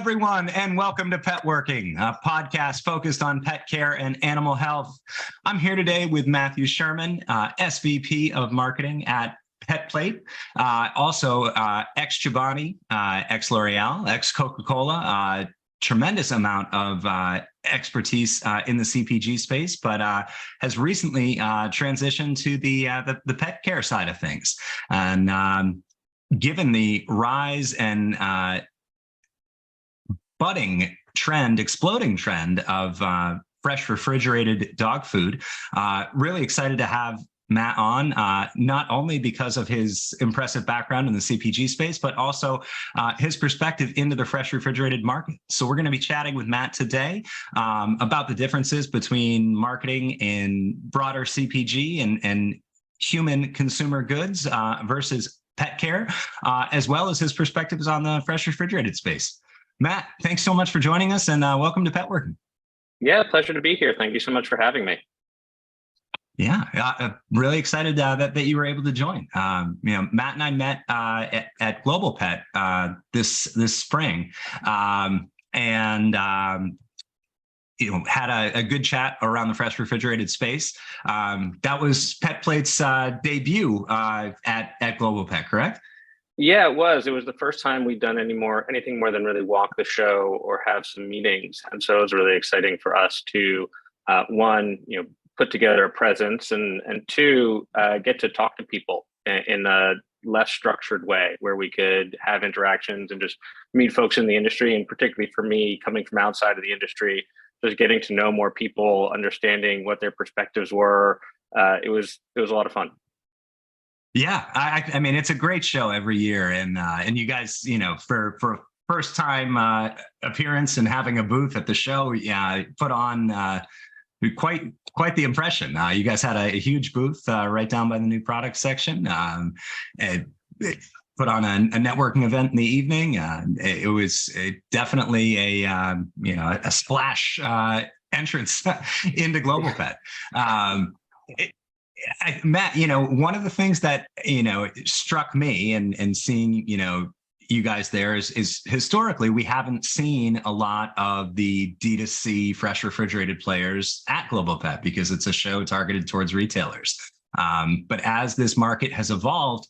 everyone, and welcome to Petworking, a podcast focused on pet care and animal health. I'm here today with Matthew Sherman, SVP of Marketing at PetPlate, also ex-Chobani, ex-L'Oreal, ex-Coca-Cola, tremendous amount of expertise in the CPG space, but has recently transitioned to the pet care side of things. And given the rise and exploding trend of fresh refrigerated dog food, really excited to have Matt on, not only because of his impressive background in the CPG space, but also his perspective into the fresh refrigerated market. So we're going to be chatting with Matt today about the differences between marketing in broader CPG and human consumer goods versus pet care, as well as his perspectives on the fresh refrigerated space. Matt, thanks so much for joining us, and welcome to Petworking. Yeah, pleasure to be here. Thank you so much for having me. Yeah, really excited that you were able to join. Matt and I met at Global Pet this spring, and had a good chat around the fresh refrigerated space. That was PetPlate's debut at Global Pet, correct? Yeah, it was. It was the first time we'd done anything more than really walk the show or have some meetings, and so it was really exciting for us to one, put together a presence, and two, get to talk to people in a less structured way, where we could have interactions and just meet folks in the industry, and particularly for me, coming from outside of the industry, just getting to know more people, understanding what their perspectives were. It was a lot of fun. Yeah, I mean, it's a great show every year, and you guys, for first time appearance and having a booth at the show, put on quite the impression. You guys had a huge booth right down by the new product section. It put on a networking event in the evening. It was definitely a splash entrance into Global Pet. Matt, one of the things that, struck me and seeing, you guys there is historically, we haven't seen a lot of the D2C fresh refrigerated players at Global Pet because it's a show targeted towards retailers. But as this market has evolved,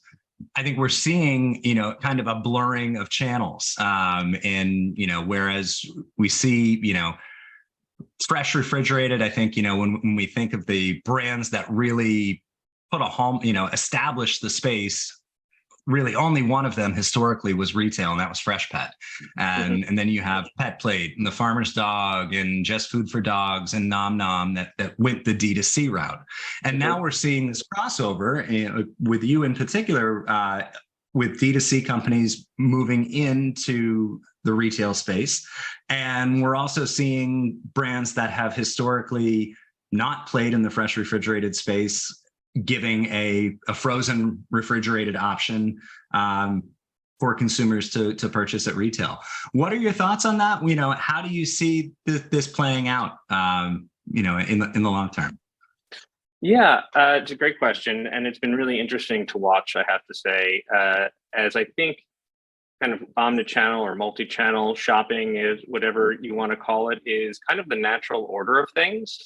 I think we're seeing, kind of a blurring of channels. Whereas we see, fresh refrigerated, I think, when we think of the brands that really put a home, establish the space, really only one of them historically was retail, and that was Freshpet. And then you have PetPlate and the Farmer's Dog and JustFoodForDogs and Nom Nom that went the D2C route. And now we're seeing this crossover with you in particular, with D2C companies moving into the retail space. And we're also seeing brands that have historically not played in the fresh refrigerated space giving a frozen refrigerated option for consumers to purchase at retail. What are your thoughts on that? How do you see this playing out, in the long term? Yeah, it's a great question. And it's been really interesting to watch, I have to say, as I think kind of omnichannel or multi-channel shopping is, whatever you want to call it, is kind of the natural order of things.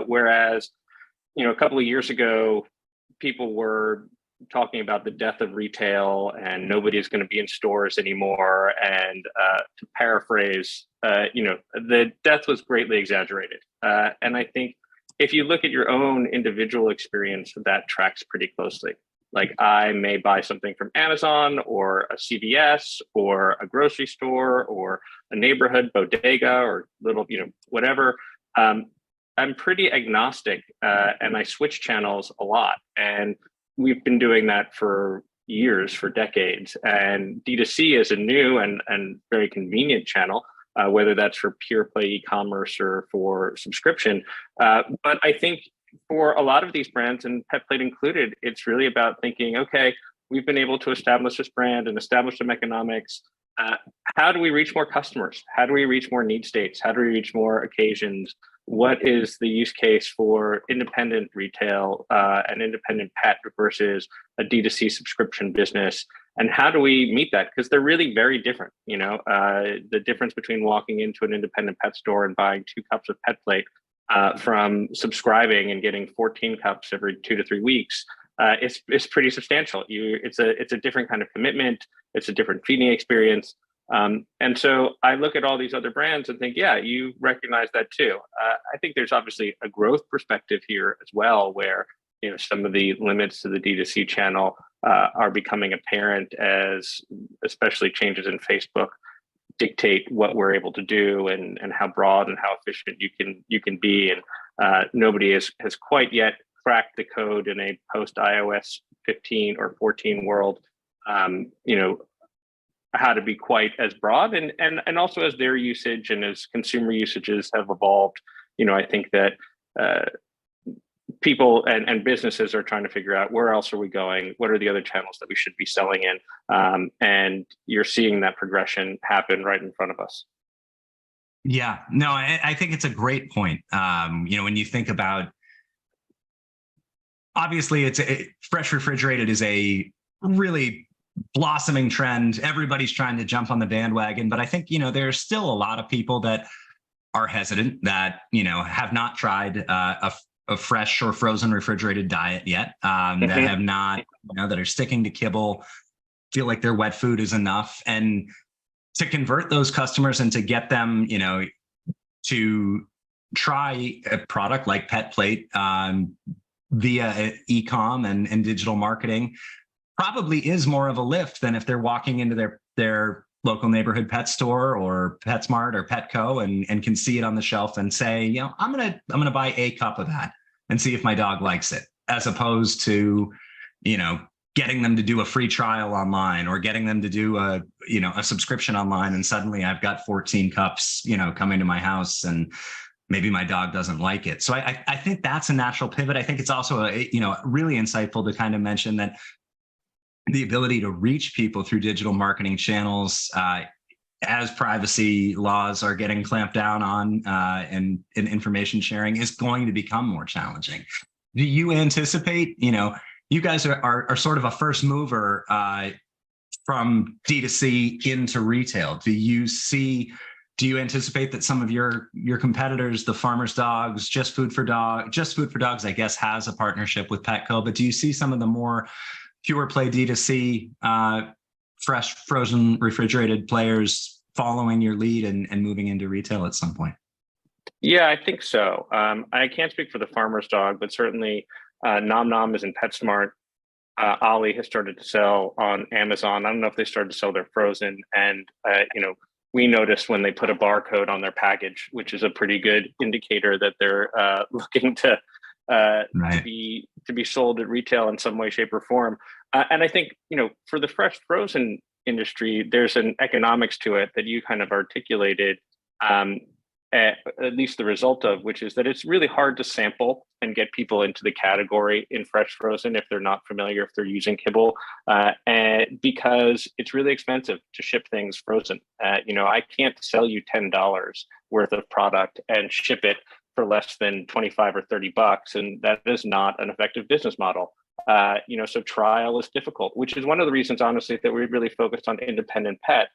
Whereas, a couple of years ago, people were talking about the death of retail and nobody is going to be in stores anymore. And to paraphrase, the death was greatly exaggerated. And I think if you look at your own individual experience, that tracks pretty closely. Like, I may buy something from Amazon or a CVS or a grocery store or a neighborhood bodega or little, whatever. I'm pretty agnostic, and I switch channels a lot. And we've been doing that for years, for decades. And D2C is a new and very convenient channel, whether that's for pure play e-commerce or for subscription. But I think for a lot of these brands, and PetPlate included, it's really about thinking, okay, we've been able to establish this brand and establish some economics. How do we reach more customers? How do we reach more need states? How do we reach more occasions? What is the use case for independent retail and independent pet versus a D2C subscription business? And how do we meet that? Because they're really very different. The difference between walking into an independent pet store and buying 2 cups of PetPlate from subscribing and getting 14 cups every 2 to 3 weeks is pretty substantial. It's a different kind of commitment. It's a different feeding experience. And so I look at all these other brands and think, yeah, you recognize that too. I think there's obviously a growth perspective here as well, where some of the limits to the D2C channel are becoming apparent as especially changes in Facebook dictate what we're able to do and how broad and how efficient you can be. And nobody has quite yet cracked the code in a post iOS 15 or 14 world, how to be quite as broad and also as their usage and as consumer usages have evolved. I think that people and businesses are trying to figure out where else are we going? What are the other channels that we should be selling in? And you're seeing that progression happen right in front of us. Yeah, no, I think it's a great point. When you think about, obviously fresh refrigerated is a really blossoming trend. Everybody's trying to jump on the bandwagon, but I think, there's still a lot of people that are hesitant that, have not tried a fresh or frozen refrigerated diet yet, that have not, that are sticking to kibble, feel like their wet food is enough. And to convert those customers and to get them, to try a product like PetPlate via e-com and digital marketing probably is more of a lift than if they're walking into their local neighborhood pet store or PetSmart or Petco and can see it on the shelf and say, I'm gonna buy a cup of that and see if my dog likes it, as opposed to, getting them to do a free trial online or getting them to do a subscription online. And suddenly I've got 14 cups, coming to my house and maybe my dog doesn't like it. So I think that's a natural pivot. I think it's also, really insightful to kind of mention that the ability to reach people through digital marketing channels, as privacy laws are getting clamped down on, and information sharing is going to become more challenging. Do you anticipate, you guys are sort of a first mover from D2C into retail. Do you anticipate that some of your competitors, the Farmer's Dogs, JustFoodForDogs, I guess, has a partnership with Petco, but do you see some of the more pure play D2C, fresh, frozen, refrigerated players following your lead and moving into retail at some point? Yeah, I think so. I can't speak for the Farmer's Dog, but certainly Nom Nom is in PetSmart. Ollie has started to sell on Amazon. I don't know if they started to sell their frozen. And, we noticed when they put a barcode on their package, which is a pretty good indicator that they're looking to be sold at retail in some way, shape, or form. And I think, for the fresh frozen industry, there's an economics to it that you kind of articulated, at least the result of, which is that it's really hard to sample and get people into the category in fresh frozen if they're not familiar, if they're using kibble, and because it's really expensive to ship things frozen. I can't sell you $10 worth of product and ship it for less than 25 or 30 bucks. And that is not an effective business model. So trial is difficult, which is one of the reasons, honestly, that we really focused on independent pet,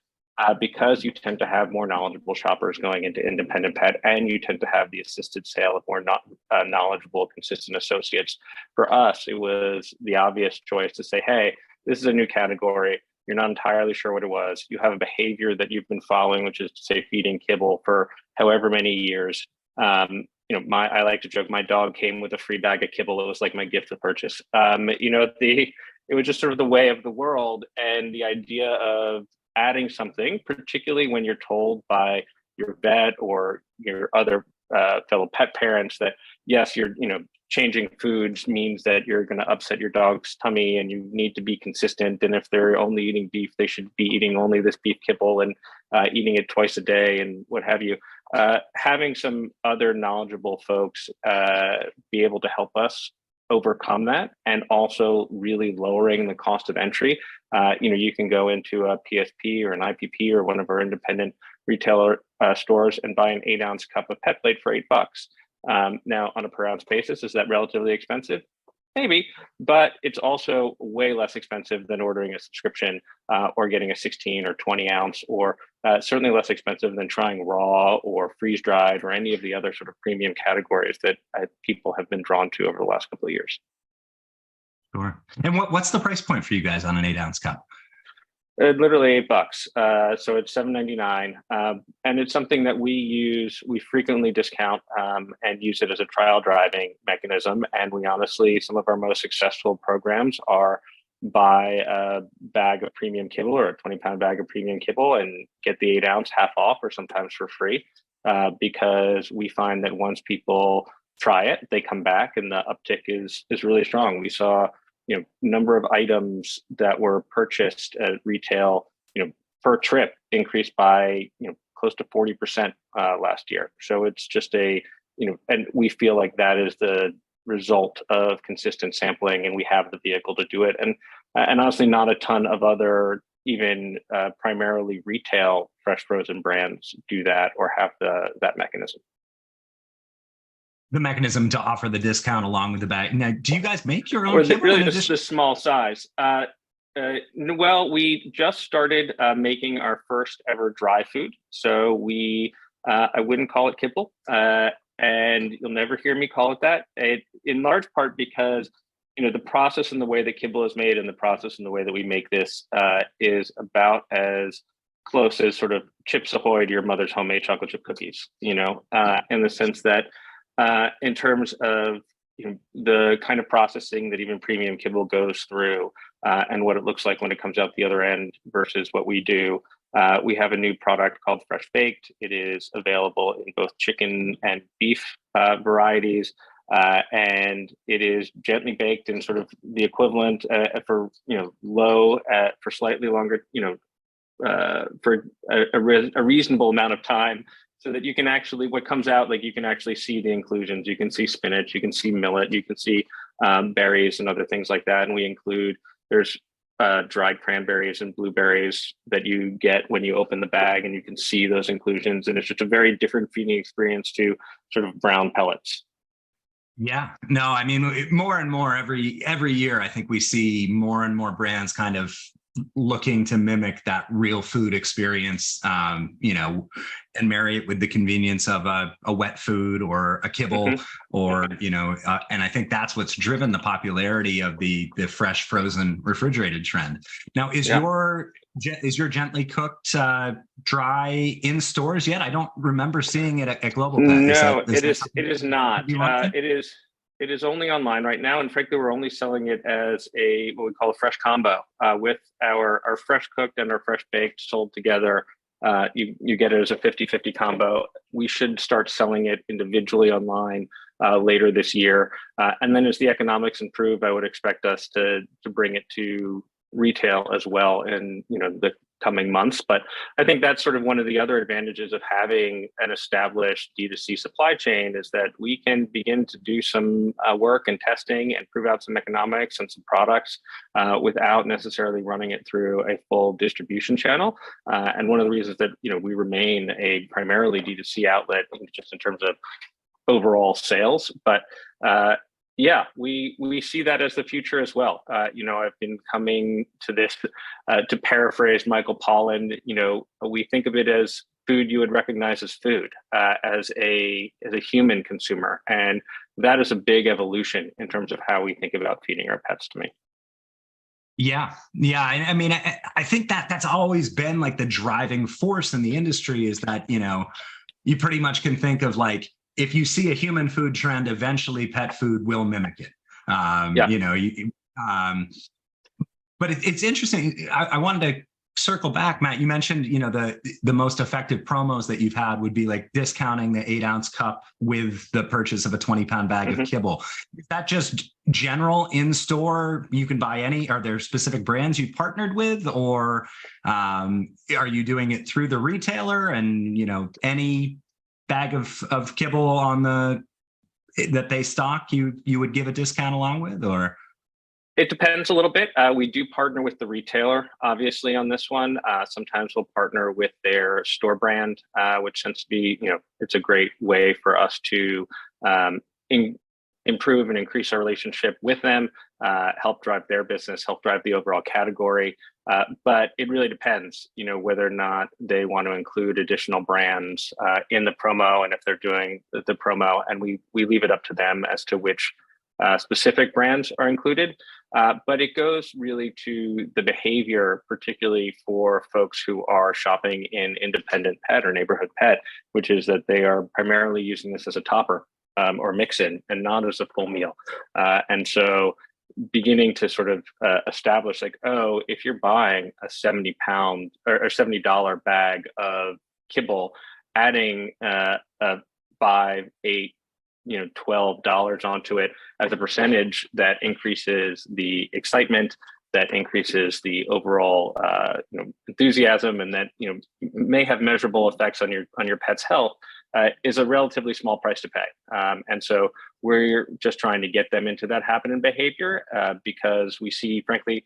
because you tend to have more knowledgeable shoppers going into independent pet, and you tend to have the assisted sale of more not knowledgeable, consistent associates. For us, it was the obvious choice to say, hey, this is a new category. You're not entirely sure what it was. You have a behavior that you've been following, which is to say feeding kibble for however many years. I like to joke, my dog came with a free bag of kibble. It was like my gift of purchase. It was just sort of the way of the world, and the idea of adding something, particularly when you're told by your vet or your other fellow pet parents that yes, you're changing foods means that you're going to upset your dog's tummy and you need to be consistent. And if they're only eating beef, they should be eating only this beef kibble and eating it twice a day and what have you. Having some other knowledgeable folks be able to help us overcome that, and also really lowering the cost of entry. You can go into a PSP or an IPP or one of our independent retailer stores and buy an 8-ounce cup of PetPlate for $8. Now, on a per ounce basis, is that relatively expensive? Maybe, but it's also way less expensive than ordering a subscription or getting a 16 or 20 ounce, or certainly less expensive than trying raw or freeze dried or any of the other sort of premium categories that people have been drawn to over the last couple of years. Sure. And what's the price point for you guys on an 8-ounce cup? Literally $8. So it's $7.99. And it's something that we frequently discount and use it as a trial driving mechanism. And we honestly, some of our most successful programs are buy a bag of premium kibble or a 20-pound bag of premium kibble and get the 8-ounce half off or sometimes for free. Because we find that once people try it, they come back and the uptick is really strong. We saw number of items that were purchased at retail, per trip increased by, close to 40% last year. So it's just and we feel like that is the result of consistent sampling, and we have the vehicle to do it. And honestly, not a ton of other, even primarily retail fresh frozen brands do that or have that mechanism. The mechanism to offer the discount along with the bag. Now, do you guys make your own? Or is it really just the small size? Well, we just started making our first ever dry food. So I wouldn't call it kibble, and you'll never hear me call it that. In large part because the process and the way that kibble is made and the process and the way that we make this is about as close as sort of Chips Ahoy to your mother's homemade chocolate chip cookies. In the sense that. In terms of the kind of processing that even premium kibble goes through and what it looks like when it comes out the other end versus what we do. We have a new product called Fresh Baked. It is available in both chicken and beef varieties. And it is gently baked in sort of the equivalent for low for slightly longer, for a reasonable amount of time. So that you can actually, what comes out, like you can actually see the inclusions. You can see spinach, you can see millet, you can see berries and other things like that. And there's dried cranberries and blueberries that you get when you open the bag, and you can see those inclusions. And it's just a very different feeding experience to sort of brown pellets. Yeah, no, I mean, more and more every year, I think we see more and more brands kind of looking to mimic that real food experience, and marry it with the convenience of a wet food or a kibble, or, and I think that's what's driven the popularity of the fresh, frozen, refrigerated trend. Now, is your gently cooked dry in stores yet? I don't remember seeing it at Global Pet. No, it is not. It is only online right now, and frankly, we're only selling it as what we call a fresh combo with our fresh cooked and our fresh baked sold together. You get it as a 50-50 combo. We should start selling it individually online later this year, and then as the economics improve, I would expect us to bring it to retail as well in the coming months. But I think that's sort of one of the other advantages of having an established D2C supply chain, is that we can begin to do some work and testing and prove out some economics and some products without necessarily running it through a full distribution channel. And one of the reasons that we remain a primarily D2C outlet, just in terms of overall sales, but yeah, we see that as the future as well. I've been coming to this, to paraphrase Michael Pollan, we think of it as food you would recognize as food, as a human consumer. And that is a big evolution in terms of how we think about feeding our pets, to me. Yeah. I mean, I think that's always been like the driving force in the industry, is that, you pretty much can think of like, if you see a human food trend, eventually pet food will mimic it. But it's interesting. I wanted to circle back, Matt. You mentioned, the most effective promos that you've had would be like discounting the 8-ounce cup with the purchase of a 20-pound bag of kibble. Is that just general in store? You can buy any? Are there specific brands you've partnered with, or are you doing it through the retailer and any bag of kibble that they stock, you would give a discount along with, or? It depends a little bit. We do partner with the retailer, obviously, on this one. Sometimes we'll partner with their store brand, which tends to be, it's a great way for us to improve and increase our relationship with them, help drive their business, help drive the overall category. But it really depends, whether or not they want to include additional brands in the promo, and if they're doing the promo, and we leave it up to them as to which specific brands are included. But it goes really to the behavior, particularly for folks who are shopping in independent pet or neighborhood pet, which is that they are primarily using this as a topper or mix-in and not as a full meal. And so beginning to sort of establish like, oh, if you're buying a 70-pound or $70 bag of kibble, adding a 5, 8, $12 onto it as a percentage, that increases the excitement, that increases the overall enthusiasm, and that may have measurable effects on your pet's health, is a relatively small price to pay. And so we're just trying to get them into that habit and behavior because we see, frankly,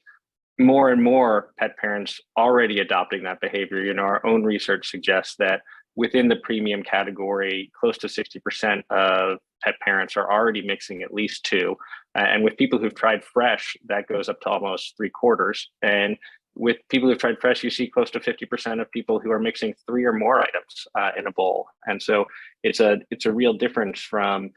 more and more pet parents already adopting that behavior. Our own research suggests that within the premium category, close to 60% of pet parents are already mixing at least 2. And with people who've tried fresh, that goes up to almost 3/4. And with people who've tried fresh, you see close to 50% of people who are mixing 3 or more items in a bowl. And so it's a real difference from,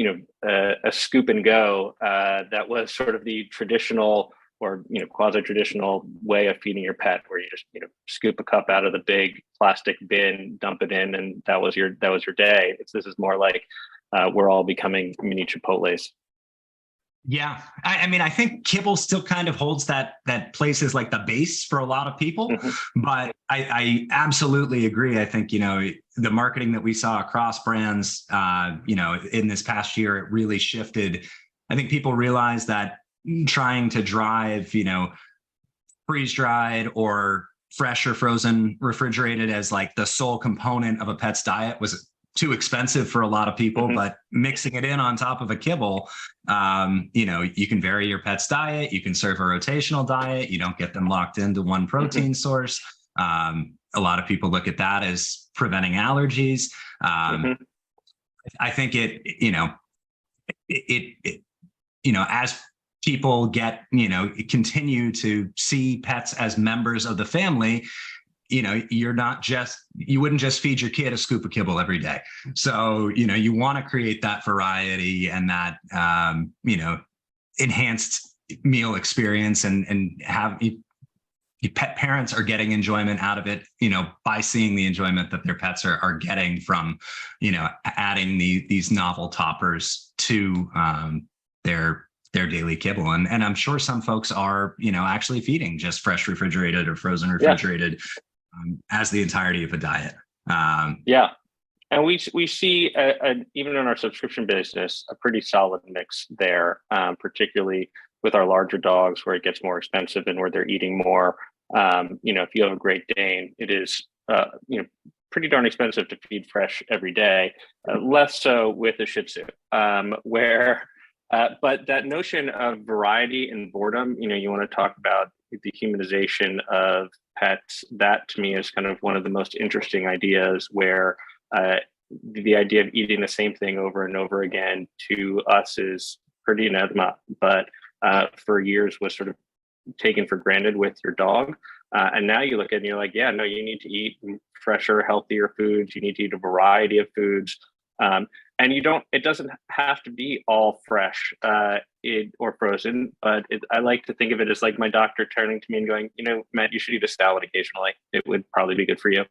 a scoop and go that was sort of the traditional or quasi-traditional way of feeding your pet, where you just scoop a cup out of the big plastic bin, dump it in, and that was your day. This is more like we're all becoming mini Chipotles. Yeah, I mean, I think kibble still kind of holds that place as like the base for a lot of people, but I absolutely agree. I think the marketing that we saw across brands, in this past year, it really shifted. I think people realized that trying to drive, freeze dried or fresh or frozen refrigerated as like the sole component of a pet's diet was too expensive for a lot of people, but mixing it in on top of a kibble, you can vary your pet's diet. You can serve a rotational diet. You don't get them locked into one protein source. A lot of people look at that as preventing allergies. I think as people continue to see pets as members of the family, you wouldn't just feed your kid a scoop of kibble every day. So, you want to create that variety and that, enhanced meal experience and have pet parents are getting enjoyment out of it, by seeing the enjoyment that their pets are getting from, adding these novel toppers to their daily kibble. And I'm sure some folks are, actually feeding just fresh refrigerated or frozen refrigerated as the entirety of a diet. And we see, even in our subscription business, a pretty solid mix there, particularly with our larger dogs where it gets more expensive and where they're eating more. If you have a Great Dane, it is, pretty darn expensive to feed fresh every day, less so with a Shih Tzu, but that notion of variety and boredom, you want to talk about the humanization of pets. That to me is kind of one of the most interesting ideas, where the idea of eating the same thing over and over again to us is pretty anathema, but for years was sort of taken for granted with your dog. And now you look at it and you're like, yeah, no, you need to eat fresher, healthier foods. You need to eat a variety of foods. And it doesn't have to be all fresh or frozen, but I like to think of it as like my doctor turning to me and going, Matt, you should eat a salad occasionally. It would probably be good for you.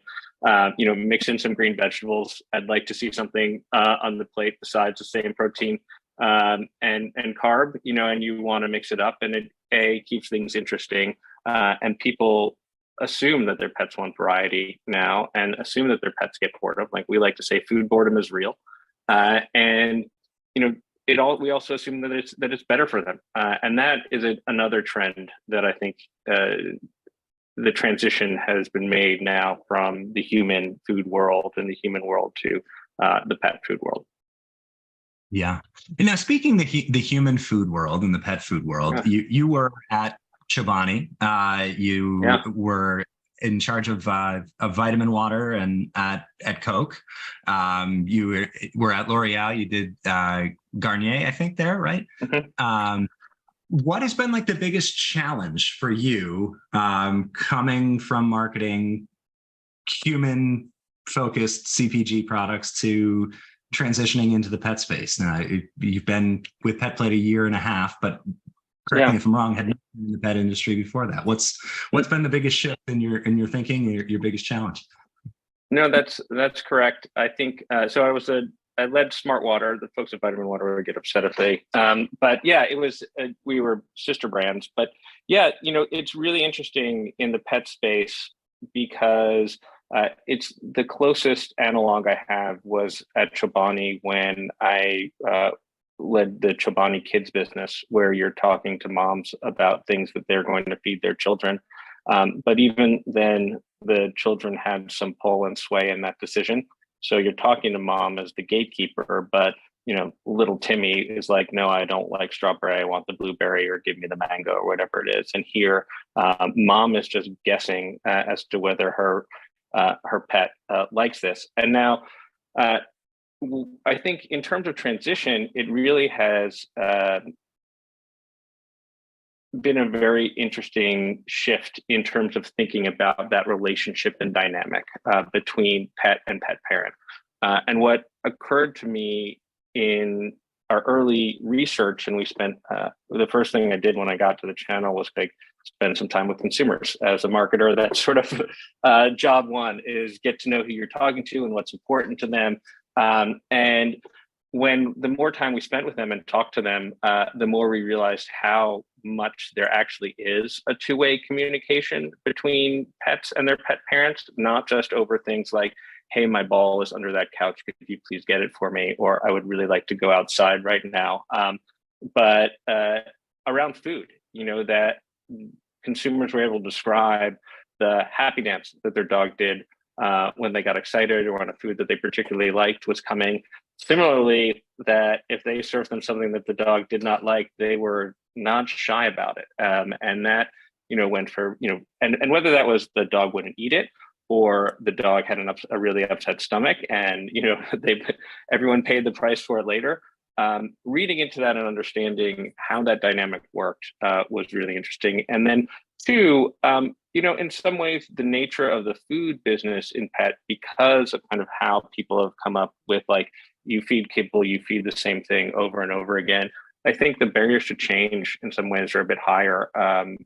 Mix in some green vegetables. I'd like to see something on the plate besides the same protein and carb, and you want to mix it up, and it keeps things interesting. And people assume that their pets want variety now and assume that their pets get boredom. Like we like to say, food boredom is real. We also assume that it's better for them. And that is another trend that I think the transition has been made now from the human food world and the human world to the pet food world. Yeah. And now speaking the human food world and the pet food world, you were at Chobani. You were in charge of vitamin water and at Coke. You were at L'Oreal. You did Garnier, I think, there, right? What has been like the biggest challenge for you coming from marketing human focused CPG products to transitioning into the pet space? Now, you've been with PetPlate a year and a half, but correct me if I'm wrong, had not been in the pet industry before that. What's been the biggest shift in your thinking, your biggest challenge? No, that's correct. I think so. I led Smart Water. The folks at Vitamin Water would get upset if they, but yeah, it was, we were sister brands. But yeah, it's really interesting in the pet space because it's the closest analog I have was at Chobani when I led the Chobani Kids business, where you're talking to moms about things that they're going to feed their children. But even then, the children had some pull and sway in that decision. So you're talking to mom as the gatekeeper, but little Timmy is like, no, I don't like strawberry. I want the blueberry, or give me the mango, or whatever it is. And here, mom is just guessing as to whether her pet likes this. And now, I think in terms of transition, it really has been a very interesting shift in terms of thinking about that relationship and dynamic between pet and pet parent. And what occurred to me in our early research, and we spent the first thing I did when I got to the channel was like spend some time with consumers. As a marketer, that's sort of job one, is get to know who you're talking to and what's important to them. And when the more time we spent with them and talked to them, the more we realized how much there actually is a two-way communication between pets and their pet parents, not just over things like, hey, my ball is under that couch, could you please get it for me? Or I would really like to go outside right now. But around food, that consumers were able to describe the happy dance that their dog did when they got excited, or when a food that they particularly liked was coming. Similarly, that if they served them something that the dog did not like, they were not shy about it. And that, went for, and whether that was the dog wouldn't eat it, or the dog had a really upset stomach, and, everyone paid the price for it later. Reading into that and understanding how that dynamic worked was really interesting. And then two, in some ways, the nature of the food business in pet, because of kind of how people have come up with, like, you feed kibble, you feed the same thing over and over again. I think the barriers to change in some ways are a bit higher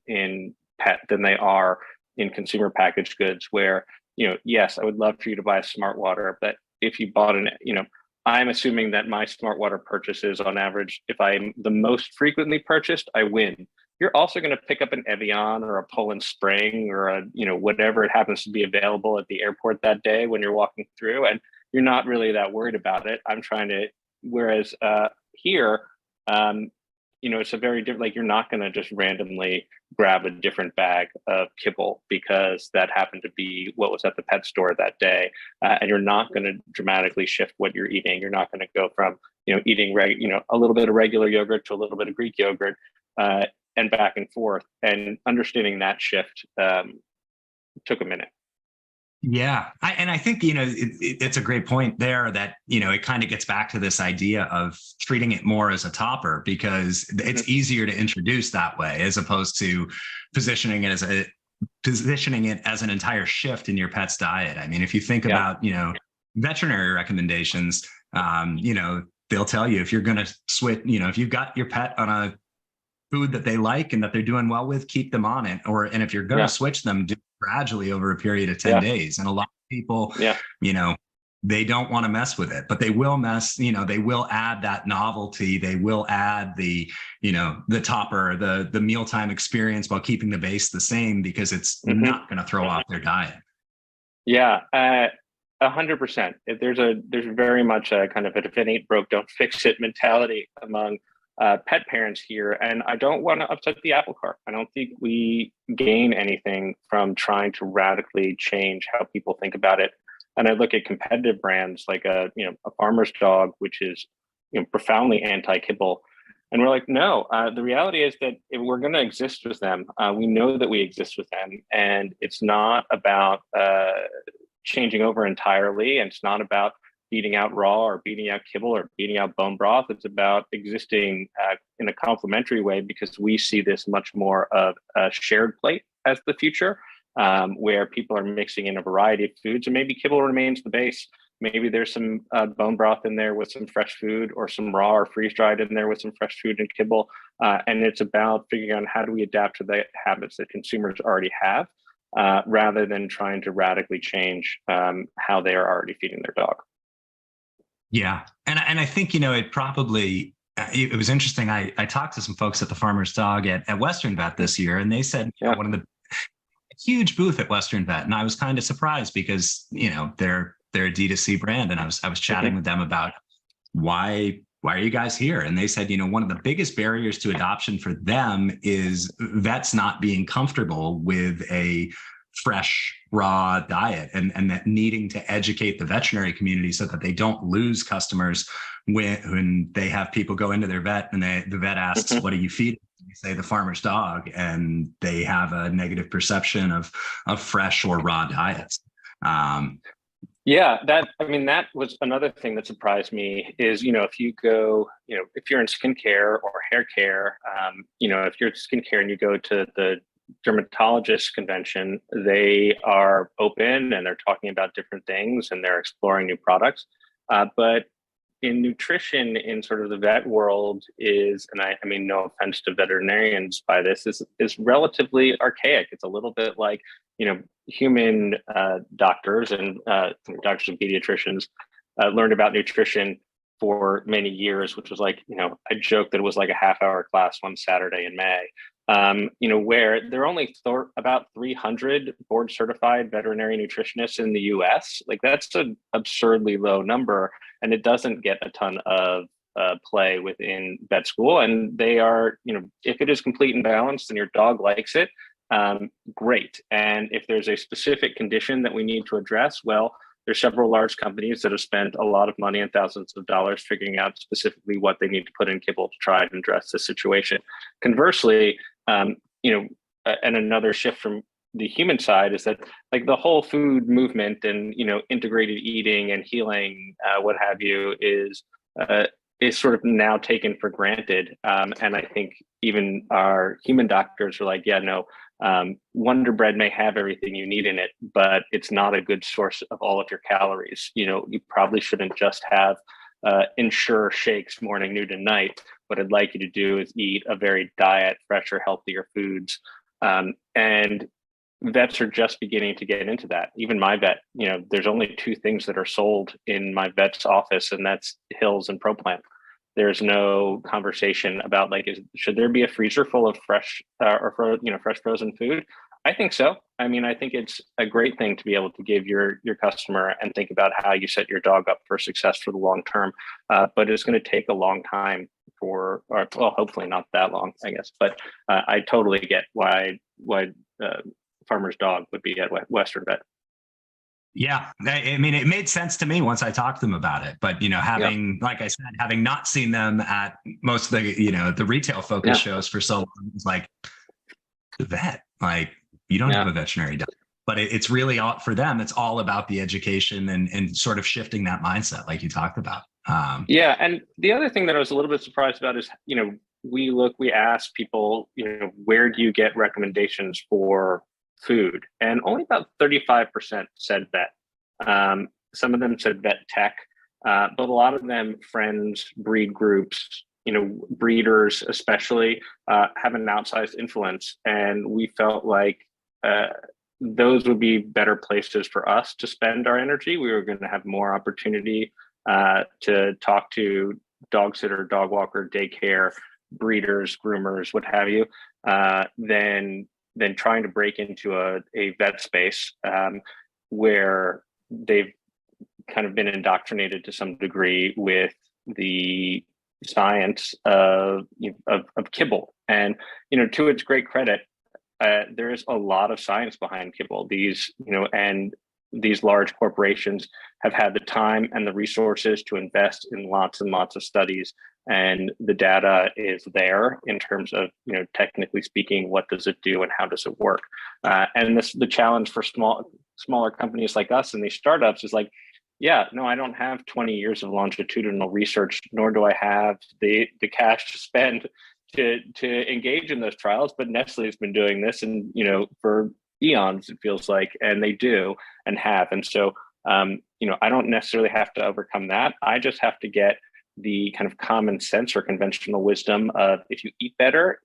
in pet than they are in consumer packaged goods, where, yes, I would love for you to buy a Smart Water, but if you bought I'm assuming that my Smart Water purchases on average, if I'm the most frequently purchased, I win. You're also going to pick up an Evian or a Poland Spring, or a, whatever it happens to be available at the airport that day when you're walking through, and you're not really that worried about it. Whereas here, it's a very different, like, you're not going to just randomly grab a different bag of kibble because that happened to be what was at the pet store that day. And you're not going to dramatically shift what you're eating. You're not going to go from, eating, a little bit of regular yogurt to a little bit of Greek yogurt and back and forth. And understanding that shift took a minute. Yeah. I think, it's a great point there that, it kind of gets back to this idea of treating it more as a topper, because it's easier to introduce that way, as opposed to positioning it as an entire shift in your pet's diet. I mean, if you think about, veterinary recommendations, they'll tell you if you're going to switch, if you've got your pet on a food that they like and that they're doing well with, keep them on it. And if you're going to switch them, do it gradually over a period of 10 days. And a lot of people, they don't want to mess with it, but they will they will add that novelty. They will add the topper, the mealtime experience, while keeping the base the same, because it's not going to throw off their diet. Yeah. 100%. There's very much a kind of if it ain't broke, don't fix it mentality among pet parents here. And I don't want to upset the apple cart. I don't think we gain anything from trying to radically change how people think about it. And I look at competitive brands like a farmer's dog, which is profoundly anti-kibble. And we're like, no, the reality is that if we're going to exist with them, we know that we exist with them. And it's not about changing over entirely. And it's not about beating out raw or beating out kibble or beating out bone broth. It's about existing in a complementary way, because we see this much more of a shared plate as the future, where people are mixing in a variety of foods, and maybe kibble remains the base. Maybe there's some bone broth in there with some fresh food, or some raw or freeze-dried in there with some fresh food and kibble. And it's about figuring out how do we adapt to the habits that consumers already have, rather than trying to radically change how they are already feeding their dog. Yeah. And I think, it probably, it was interesting. I talked to some folks at the Farmer's Dog at Western Vet this year, and they said, one of the huge booth at Western Vet. And I was kind of surprised because, they're a D2C brand. And I was chatting with them about why are you guys here? And they said, one of the biggest barriers to adoption for them is vets not being comfortable with a fresh, raw diet, and that needing to educate the veterinary community so that they don't lose customers when they have people go into their vet and the vet asks, what do you feed? You say the Farmer's Dog, and they have a negative perception of fresh or raw diets. That was another thing that surprised me is, if you go, if you're in skincare or hair care, if you're skincare and you go to the dermatologist convention, they are open and they're talking about different things and they're exploring new products. But in nutrition, in sort of the vet world is, and I mean, no offense to veterinarians by this, is relatively archaic. It's a little bit like, human doctors and doctors and pediatricians learned about nutrition for many years, which was like, I joke that it was like a half-hour class one Saturday in May. Where there are only about 300 board certified veterinary nutritionists in the US. Like, that's an absurdly low number, and it doesn't get a ton of play within vet school. And they are, if it is complete and balanced and your dog likes it, great. And if there's a specific condition that we need to address, well, there's several large companies that have spent a lot of money and thousands of dollars figuring out specifically what they need to put in kibble to try and address the situation. Conversely, and another shift from the human side is that, like, the whole food movement and, integrated eating and healing, what have you, is sort of now taken for granted. And I think even our human doctors are like, Wonder Bread may have everything you need in it, but it's not a good source of all of your calories. You probably shouldn't just have Ensure shakes morning, noon, and night. What I'd like you to do is eat a varied diet, fresher, healthier foods. And vets are just beginning to get into that. Even my vet, there's only two things that are sold in my vet's office, and that's Hills and ProPlan. There's no conversation about, like, should there be a freezer full of fresh fresh frozen food? I think so. I mean, I think it's a great thing to be able to give your customer and think about how you set your dog up for success for the long term. But it's going to take a long time hopefully not that long, I guess. But I totally get why Farmer's Dog would be at Western Vet. Yeah, I mean, it made sense to me once I talked to them about it. But, like I said, having not seen them at most of the, the retail focus shows for so long, it's like, the vet, like, you don't have a veterinary dog. But it's really all for them. It's all about the education and sort of shifting that mindset, like you talked about. And the other thing that I was a little bit surprised about is, we ask people, where do you get recommendations for food? And only about 35% said vet. Some of them said vet tech, but a lot of them, friends, breed groups, breeders especially, have an outsized influence. And we felt like those would be better places for us to spend our energy. We were going to have more opportunity to talk to dog sitter, dog walker, daycare, breeders, groomers, what have you, than trying to break into a vet space where they've kind of been indoctrinated to some degree with the science of kibble. And, to its great credit, there is a lot of science behind kibble. These, and these large corporations have had the time and the resources to invest in lots and lots of studies, and the data is there in terms of, technically speaking, what does it do and how does it work? And the challenge for smaller companies like us and these startups is like, yeah, no, I don't have 20 years of longitudinal research, nor do I have the cash to spend to engage in those trials. But Nestle has been doing this, and for eons, it feels like, and they do and have. And so, I don't necessarily have to overcome that. I just have to get the kind of common sense or conventional wisdom of if you eat better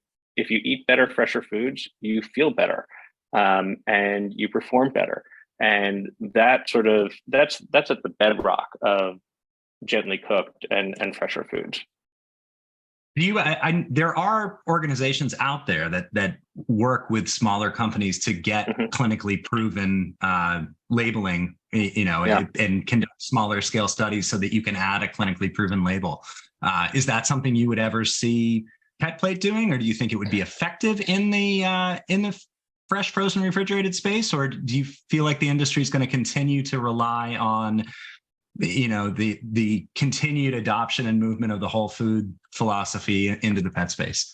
fresher foods, you feel better, and you perform better. And that's at the bedrock of gently cooked and fresher foods. There are organizations out there that work with smaller companies to get clinically proven labeling, and conduct smaller scale studies so that you can add a clinically proven label. Is that something you would ever see PetPlate doing, or do you think it would be effective in the fresh, frozen, refrigerated space, or do you feel like the industry is going to continue to rely on the continued adoption and movement of the whole food philosophy into the pet space?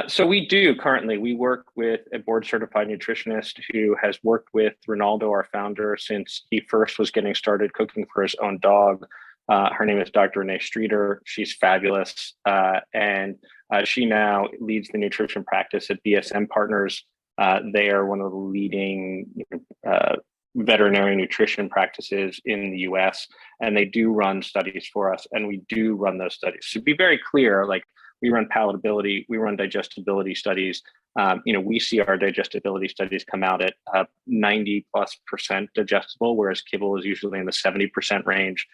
So we do currently. We work with a board certified nutritionist who has worked with Ronaldo, our founder, since he first was getting started cooking for his own dog. Her name is Dr. Renee Streeter. She's fabulous. And she now leads the nutrition practice at BSM Partners. They are one of the leading veterinary nutrition practices in the US, and they do run studies for us, and we do run those studies. So to be very clear, like, we run palatability, we run digestibility studies. We see our digestibility studies come out at 90+% digestible, whereas kibble is usually in the 70% range.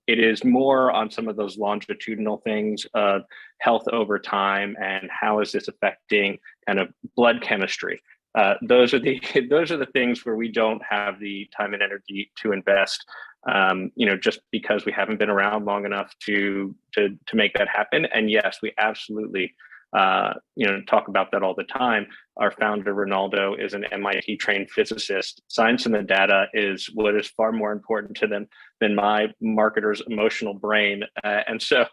It is more on some of those longitudinal things of health over time and how is this affecting kind of blood chemistry. Those are the things where we don't have the time and energy to invest, just because we haven't been around long enough to make that happen. And yes, we absolutely, talk about that all the time. Our founder, Ronaldo, is an MIT trained physicist. Science and the data is what is far more important to them than my marketer's emotional brain. And so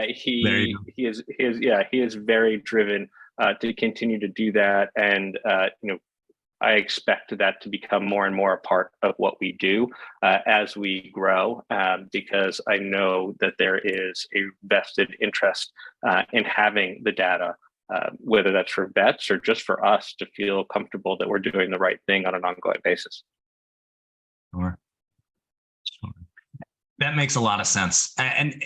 he is very driven to continue to do that. And, I expect that to become more and more a part of what we do as we grow, because I know that there is a vested interest in having the data, whether that's for vets or just for us to feel comfortable that we're doing the right thing on an ongoing basis. Sure. That makes a lot of sense. And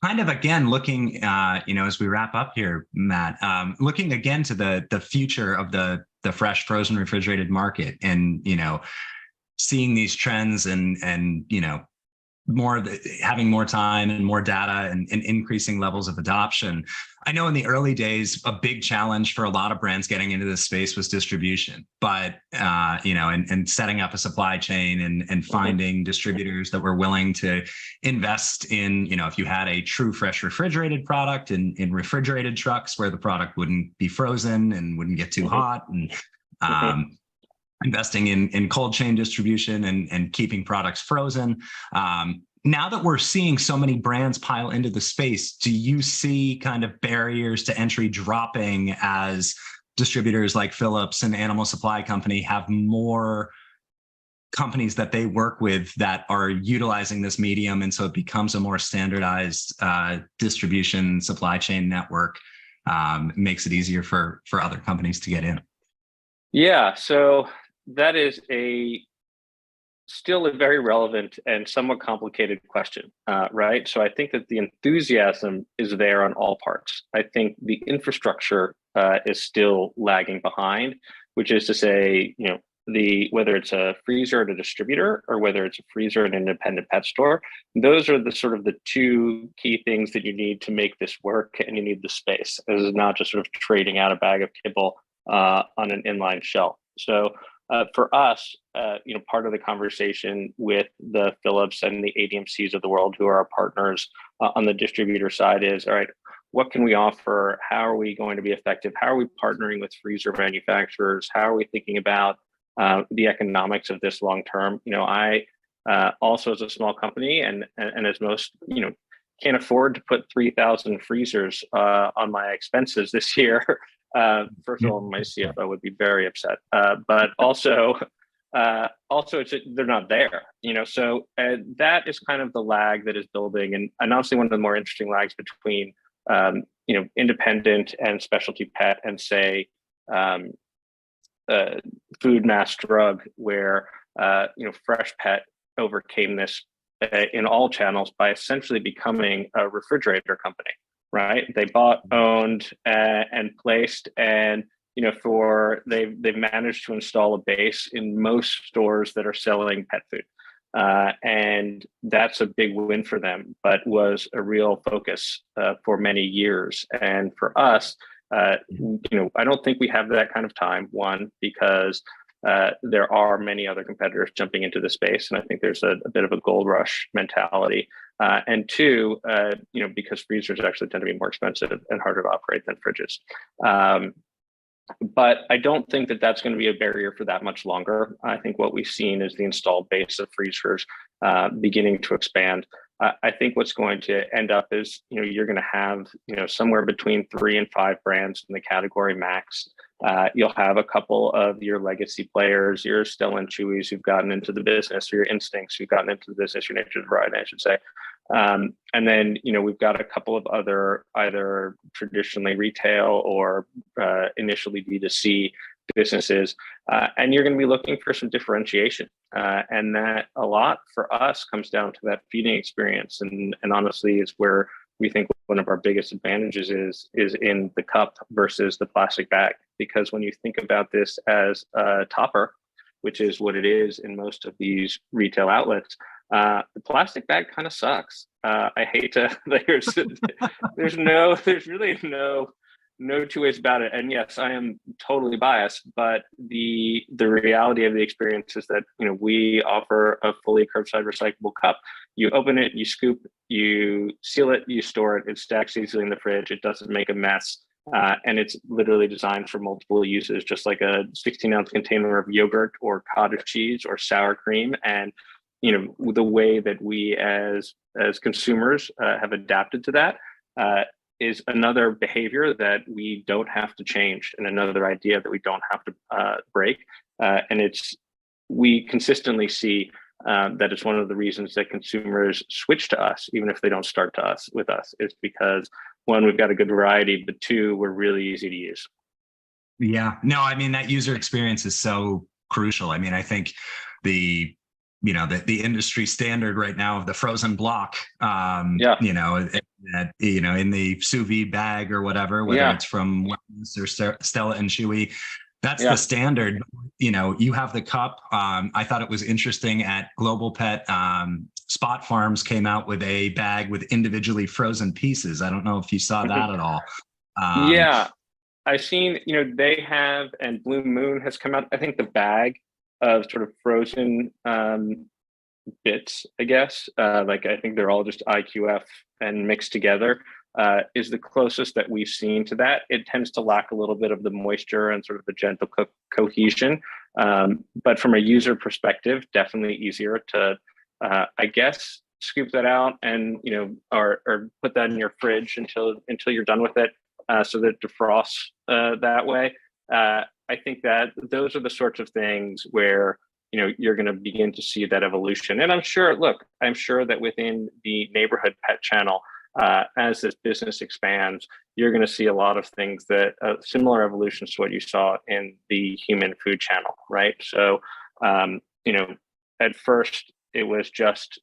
kind of, again, looking, as we wrap up here, Matt, looking again to the future of the fresh, frozen, refrigerated market, and seeing these trends and having more time and more data and increasing levels of adoption. I know in the early days, a big challenge for a lot of brands getting into this space was distribution, but and setting up a supply chain and finding distributors that were willing to invest in, if you had a true fresh refrigerated product in refrigerated trucks where the product wouldn't be frozen and wouldn't get too hot, and investing in cold chain distribution and keeping products frozen. Now that we're seeing so many brands pile into the space, do you see kind of barriers to entry dropping as distributors like Philips and Animal Supply Company have more companies that they work with that are utilizing this medium, and so it becomes a more standardized distribution supply chain network, makes it easier for other companies to get in? Yeah, so that is still a very relevant and somewhat complicated question, right? So I think that the enthusiasm is there on all parts. I think the infrastructure is still lagging behind, which is to say, whether it's a freezer at a distributor or whether it's a freezer at an independent pet store, those are the two key things that you need to make this work, and you need the space. This is not just sort of trading out a bag of kibble on an inline shelf. So for us, part of the conversation with the Philips and the ADMCs of the world, who are our partners on the distributor side, is, all right, what can we offer? How are we going to be effective? How are we partnering with freezer manufacturers? How are we thinking about the economics of this long term. I also, as a small company, and as most, can't afford to put 3,000 freezers on my expenses this year. First of all, my CFO would be very upset, but also they're not there. So that is kind of the lag that is building, and honestly, one of the more interesting lags between independent and specialty pet, and say food mass drug, where Freshpet overcame this in all channels by essentially becoming a refrigerator company, right? They bought, owned, and placed, and they've managed to install a base in most stores that are selling pet food, and that's a big win for them, but was a real focus for many years. And for us, I don't think we have that kind of time. One, because there are many other competitors jumping into the space, and I think there's a bit of a gold rush mentality. And two, because freezers actually tend to be more expensive and harder to operate than fridges. But I don't think that that's going to be a barrier for that much longer. I think what we've seen is the installed base of freezers beginning to expand. I think what's going to end up is, you're going to have, somewhere between 3 and 5 brands in the category max. You'll have a couple of your legacy players, your Stella and Chewy's who've gotten into the business, or your Instincts who've gotten into the business, your Nature's Variety, I should say. And then, we've got a couple of other either traditionally retail or initially D2C businesses. And you're going to be looking for some differentiation. And that a lot for us comes down to that feeding experience. And honestly, is where we think one of our biggest advantages is in the cup versus the plastic bag. Because when you think about this as a topper, which is what it is in most of these retail outlets, the plastic bag kind of sucks. I hate to, there's really no two ways about it. And yes, I am totally biased, but the reality of the experience is that, we offer a fully curbside recyclable cup. You open it, you scoop, you seal it, you store it, it stacks easily in the fridge, it doesn't make a mess. And it's literally designed for multiple uses, just like a 16-ounce container of yogurt or cottage cheese or sour cream. And the way that we as consumers have adapted to that is another behavior that we don't have to change, and another idea that we don't have to break. And we consistently see that it's one of the reasons that consumers switch to us, even if they don't start with us, is because, one, we've got a good variety, but two, we're really easy to use. Yeah, no, I mean, that user experience is so crucial. I mean, I think the industry standard right now of the frozen block, in the sous vide bag or whatever, whether it's from Wellness or Stella and Chewy, that's the standard. You have the cup. I thought it was interesting at Global Pet, Spot Farms came out with a bag with individually frozen pieces. I don't know if you saw that at all. I've seen, they have, and Blue Moon has come out, I think the bag of sort of frozen bits, I guess, I think they're all just IQF and mixed together, is the closest that we've seen to that. It tends to lack a little bit of the moisture and sort of the gentle cohesion, but from a user perspective, definitely easier to, I guess, scoop that out and or put that in your fridge until you're done with it, so that it defrosts that way. I think that those are the sorts of things where you're going to begin to see that evolution. And I'm sure that within the neighborhood pet channel, as this business expands, you're going to see a lot of things that similar evolutions to what you saw in the human food channel, right? So, at first it was just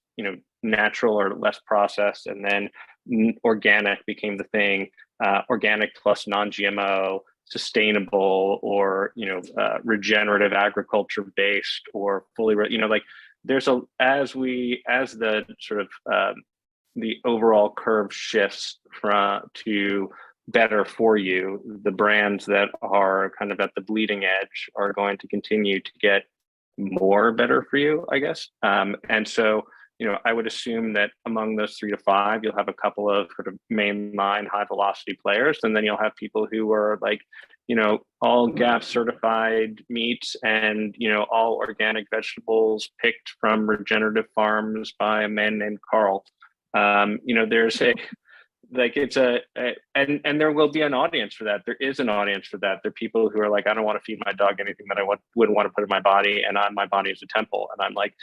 natural or less processed, and then organic became the thing. Organic plus non-GMO, sustainable, or regenerative agriculture based, or fully there's as the sort of the overall curve shifts to better for you, the brands that are kind of at the bleeding edge are going to continue to get more better for you, I guess. And so I would assume that among those 3 to 5, you'll have a couple of sort of mainline high velocity players, and then you'll have people who are like, all GAF certified meats and, all organic vegetables picked from regenerative farms by a man named Carl. There's and there will be an audience for that. There is an audience for that. There are people who are like, I don't want to feed my dog anything that I wouldn't want to put in my body, and my body is a temple. And I'm like,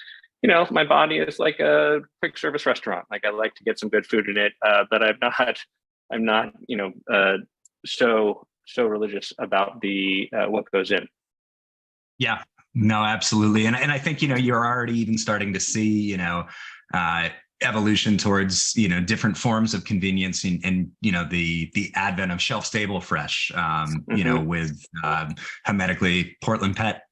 my body is like a quick service restaurant. Like, I like to get some good food in it, but I'm not, so religious about the what goes in. Yeah, no, absolutely. And I think, you're already even starting to see, evolution towards, different forms of convenience and the advent of shelf stable fresh, with hermetically, Portland Pet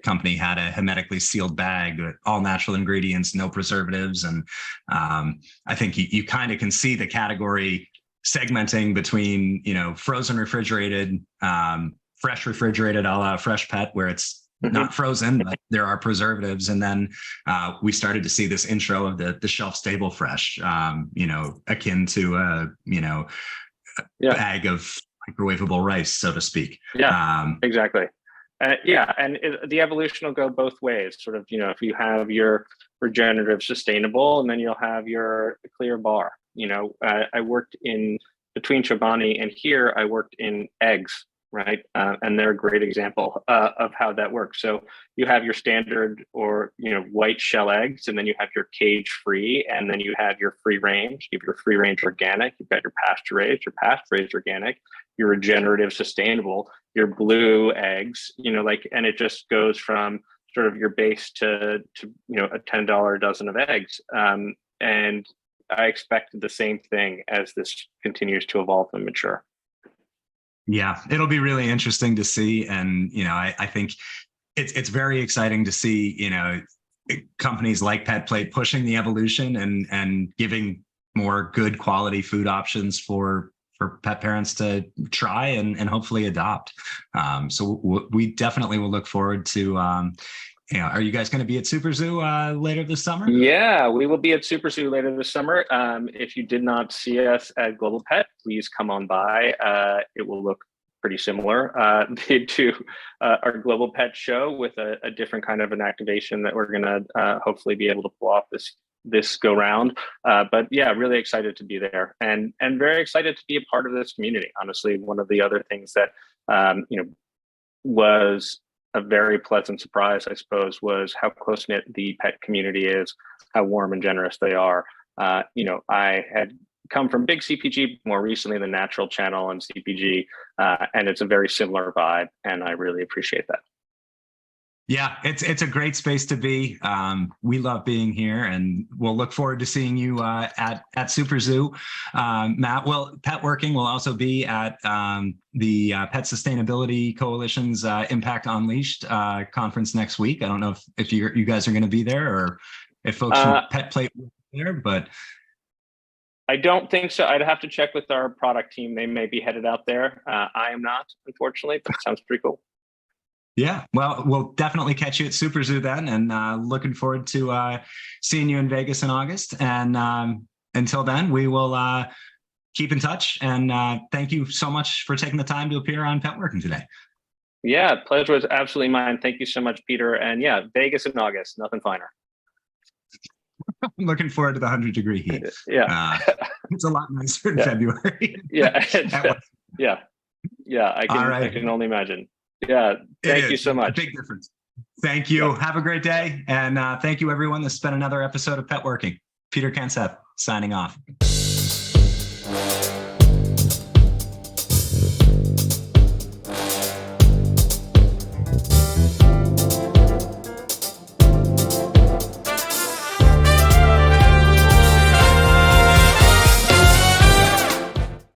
Company had a hermetically sealed bag, all natural ingredients, no preservatives. And I think you kind of can see the category segmenting between, frozen refrigerated, fresh refrigerated a la Freshpet, where it's not frozen, but there are preservatives. And then we started to see this intro of the shelf stable fresh, akin to a bag of microwavable rice, so to speak. Yeah, exactly. And the evolution will go both ways. Sort of, if you have your regenerative sustainable, and then you'll have your clear bar. I worked between Chobani and here, I worked in eggs. Right. And they're a great example of how that works. So you have your standard or, white shell eggs, and then you have your cage free, and then you have your free range. You have your free range organic. You've got your pasture raised organic, your regenerative sustainable, your blue eggs, and it just goes from sort of your base to a $10 dozen of eggs. And I expect the same thing as this continues to evolve and mature. Yeah, it'll be really interesting to see. And, I think it's very exciting to see, companies like PetPlate pushing the evolution and giving more good quality food options for pet parents to try and hopefully adopt. So we definitely will look forward to, are you guys going to be at Super Zoo later this summer? Yeah, we will be at Super Zoo later this summer. If you did not see us at Global Pet, please come on by. It will look pretty similar to our Global Pet show with a different kind of an activation that we're going to hopefully be able to pull off this go round. But yeah, really excited to be there and very excited to be a part of this community. Honestly, one of the other things that was a very pleasant surprise, I suppose, was how close-knit the pet community is, how warm and generous they are. I had come from big CPG, more recently the natural channel and CPG, and it's a very similar vibe, and I really appreciate that. Yeah, it's a great space to be. We love being here, and we'll look forward to seeing you at Super Zoo. Matt, Petworking will also be at the Pet Sustainability Coalition's Impact Unleashed conference next week. I don't know if you guys are going to be there, or if folks from PetPlate will be there, but I don't think so. I'd have to check with our product team. They may be headed out there. I am not, unfortunately, but it sounds pretty cool. Yeah, well, we'll definitely catch you at Super Zoo then, and looking forward to seeing you in Vegas in August. And until then, we will keep in touch. And thank you so much for taking the time to appear on Petworking today. Yeah, pleasure was absolutely mine. Thank you so much, Peter. And yeah, Vegas in August, nothing finer. I'm looking forward to the 100-degree heat. Yeah, it's a lot nicer in February. Yeah, yeah. I can only imagine. Yeah, thank you so much. Big difference. Thank you. Have a great day. And thank you, everyone. This has been another episode of Petworking. Peter Kanseth signing off.